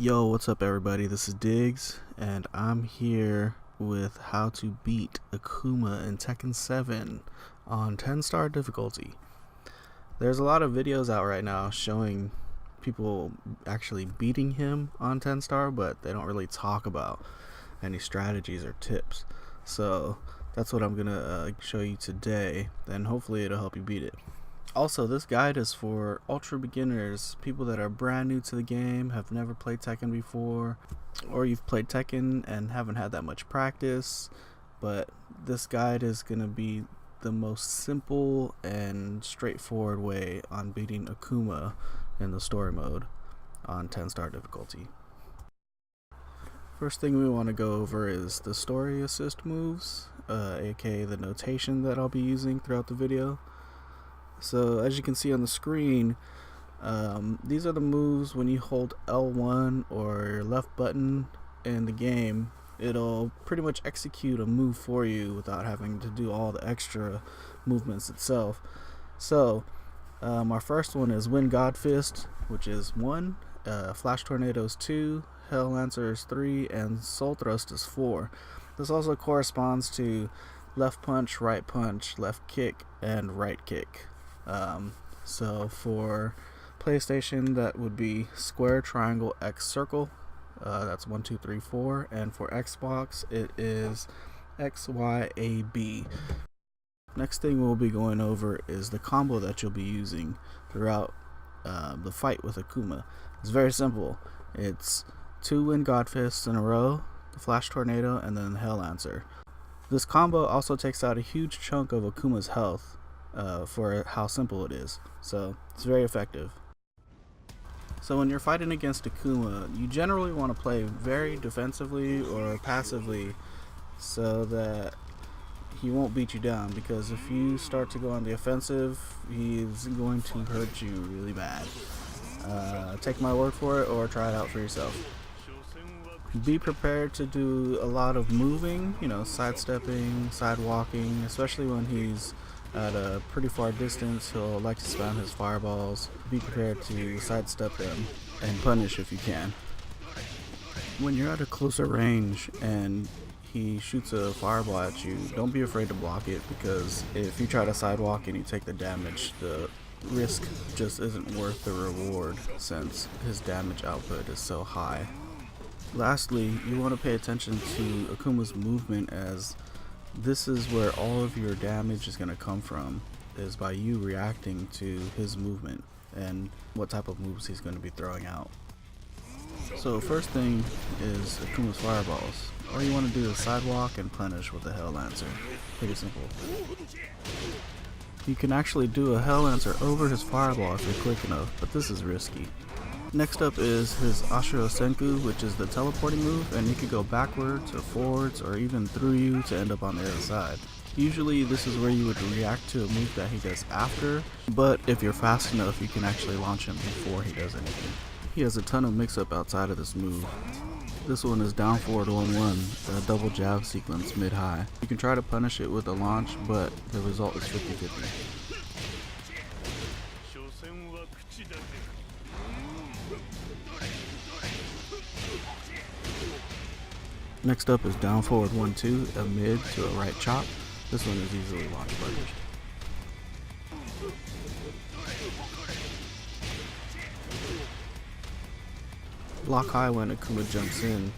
Yo, what's up everybody? This is Digz, and I'm here with how to beat Akuma in Tekken 7 on 10-star difficulty. There's a lot of videos out right now showing people actually beating him on 10-star, but they don't really talk about any strategies or tips. So that's what I'm gonna show you today, and hopefully it'll help you beat it. Also, this guide is for ultra beginners, people that are brand new to the game, have never played Tekken before, or you've played Tekken and haven't had that much practice. But this guide is going to be the most simple and straightforward way on beating Akuma in the story mode on 10-star difficulty. First thing we want to go over is the story assist moves, aka the notation that I'll be using throughout the video. So as you can see on the screen, these are the moves when you hold L1 or your left button in the game. It'll pretty much execute a move for you without having to do all the extra movements itself. So our first one is Wind God Fist, which is 1, Flash Tornado is 2, Hell Lancer is 3, and Soul Thrust is 4. This also corresponds to left punch, left kick, and right kick. So for PlayStation, that would be square, triangle, X, circle. That's 1, 2, 3, 4. And for Xbox, it is X, Y, A, B. Next thing we'll be going over is the combo that you'll be using throughout the fight with Akuma. It's very simple. It's 2 Wind God Fists in a row, the Flash Tornado, and then the Hell Lancer. This combo also takes out a huge chunk of Akuma's health for how simple it is, so it's very effective. So when you're fighting against Akuma, you generally want to play very defensively or passively so that he won't beat you down, because if you start to go on the offensive, he's going to hurt you really bad. Take my word for it or try it out for yourself. Be prepared to do a lot of moving, sidestepping, sidewalking, especially when he's at a pretty far distance. He'll like to spam his fireballs. Be prepared to sidestep them and punish if you can. When you're at a closer range and he shoots a fireball at you, don't be afraid to block it, because if you try to sidewalk and you take the damage, the risk just isn't worth the reward since his damage output is so high. Lastly, you want to pay attention to Akuma's movement, as this is where all of your damage is going to come from, is by you reacting to his movement and what type of moves he's going to be throwing out. So first thing is Akuma's fireballs. All you want to do is sidewalk and punish with the Hell Lancer. Pretty simple. You can actually do a Hell Lancer over his fireball if you're quick enough, but this is risky. Next up is his Ashura Senku, which is the teleporting move, and you could go backwards or forwards or even through you to end up on the other side. Usually this is where you would react to a move that he does after, but if you're fast enough you can actually launch him before he does anything. He has a ton of mix-up outside of this move. This one is down forward 1-1, a double jab sequence mid-high. You can try to punish it with a launch, but the result is 50-50. Next up is down forward 1-2, a mid to a right chop. This one is easily launch punished. Block high when Akuma jumps in.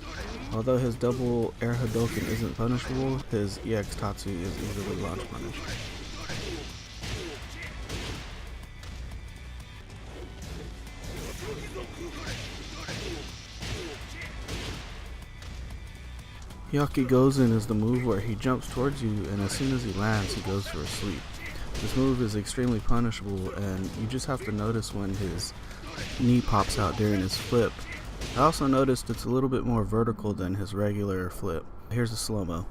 Although his double air Hadouken isn't punishable, his EX Tatsu is easily launch punished. Hyakkigouzen is the move where he jumps towards you, and as soon as he lands he goes for a sweep. This move is extremely punishable, and you just have to notice when his knee pops out during his flip. I also noticed it's a little bit more vertical than his regular flip. Here's a slow-mo.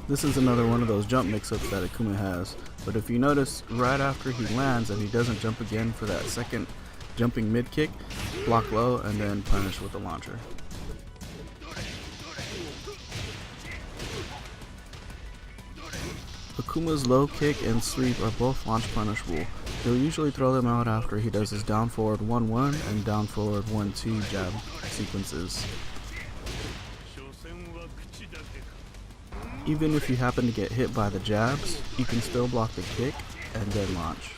This is another one of those jump mix-ups that Akuma has, but if you notice, right after he lands and he doesn't jump again for that second jumping mid-kick, block low and then punish with the launcher. Akuma's low kick and sweep are both launch punishable. He'll usually throw them out after he does his down forward 1-1 and down forward 1-2 jab sequences. Even if you happen to get hit by the jabs, you can still block the kick and then launch.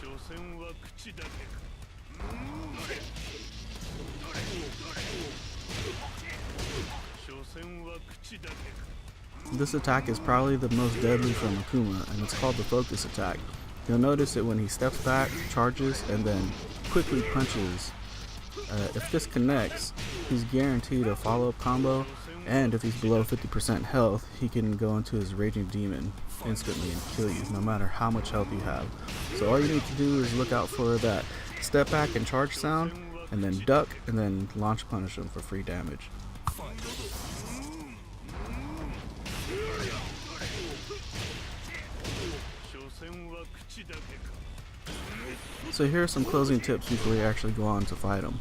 This attack is probably the most deadly from Akuma, and it's called the focus attack. You'll notice it when he steps back, charges, and then quickly punches. If this connects, he's guaranteed a follow-up combo, and if he's below 50% health, he can go into his Raging Demon instantly and kill you, no matter how much health you have. So all you need to do is look out for that step back and charge sound, and then duck, and then launch punish him for free damage. So here are some closing tips before you actually go on to fight him.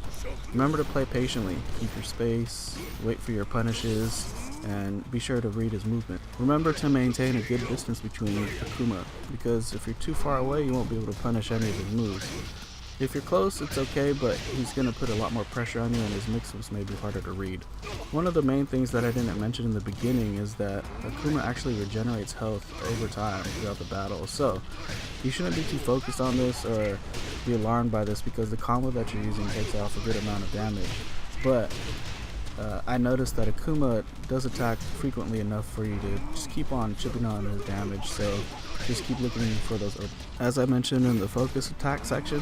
Remember to play patiently, keep your space, wait for your punishes, and be sure to read his movement. Remember to maintain a good distance between Akuma, because if you're too far away you won't be able to punish any of his moves. If you're close, it's okay, but he's going to put a lot more pressure on you and his mix-ups may be harder to read. One of the main things that I didn't mention in the beginning is that Akuma actually regenerates health over time throughout the battle, so you shouldn't be too focused on this or be alarmed by this because the combo that you're using takes off a good amount of damage. But I noticed that Akuma does attack frequently enough for you to just keep on chipping on his damage, so just keep looking for those. As I mentioned in the focus attack section,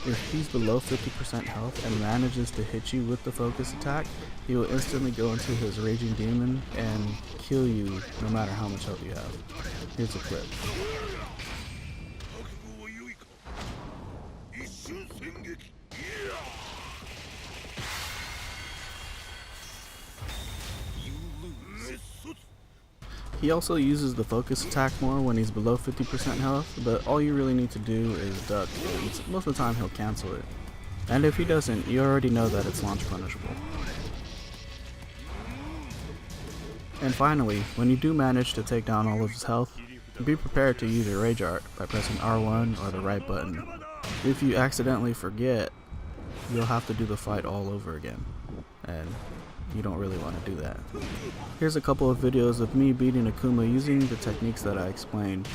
if he's below 50% health and manages to hit you with the focus attack, he will instantly go into his Raging Demon and kill you no matter how much health you have. Here's a clip. He also uses the focus attack more when he's below 50% health, but all you really need to do is duck, and most of the time he'll cancel it. And if he doesn't, you already know that it's launch punishable. And finally, when you do manage to take down all of his health, be prepared to use your Rage Art by pressing R1 or the right button. If you accidentally forget, you'll have to do the fight all over again, and you don't really want to do that. Here's a couple of videos of me beating Akuma using the techniques that I explained.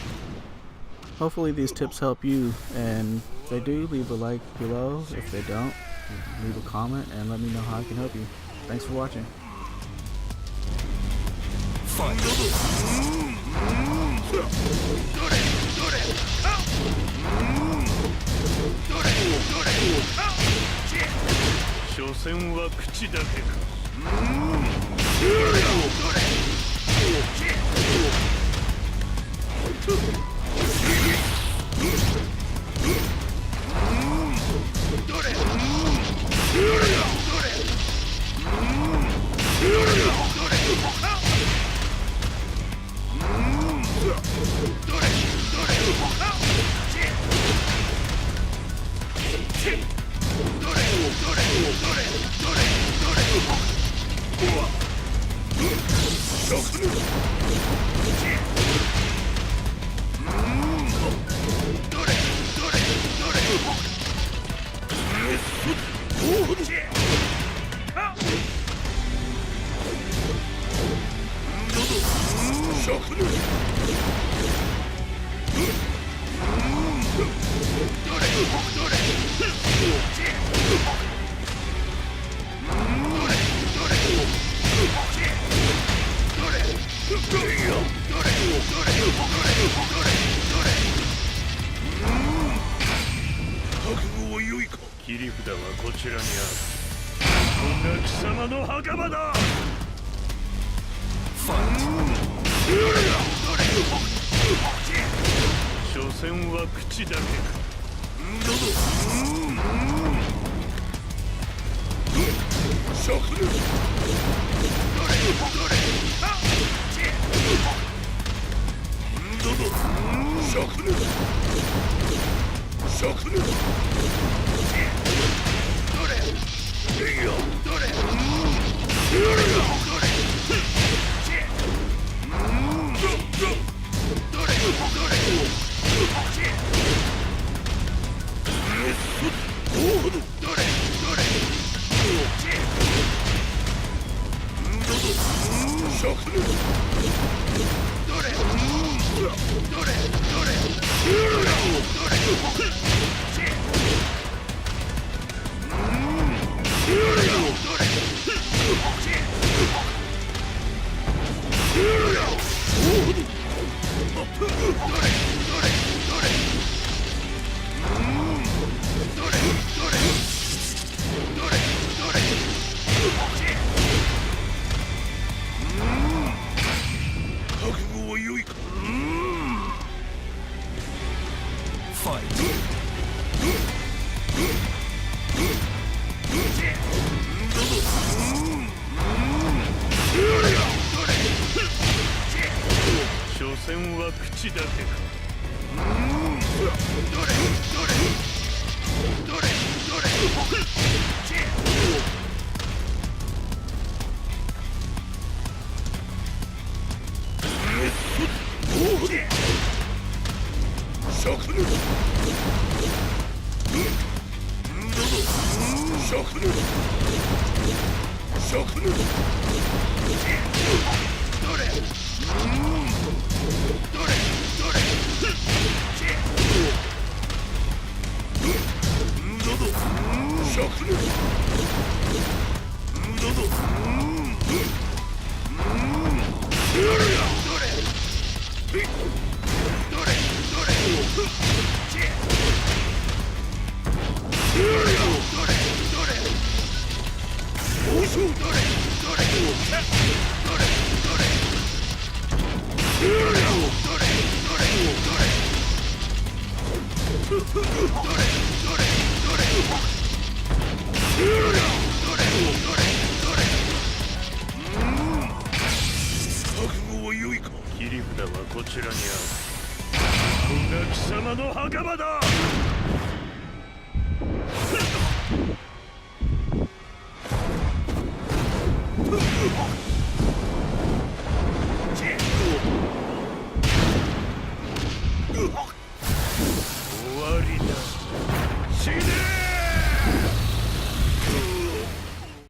Hopefully these tips help you, and if they do, leave a like below. If they don't, leave a comment and let me know how I can help you. Thanks for watching. Doneson 貴様の墓場だ。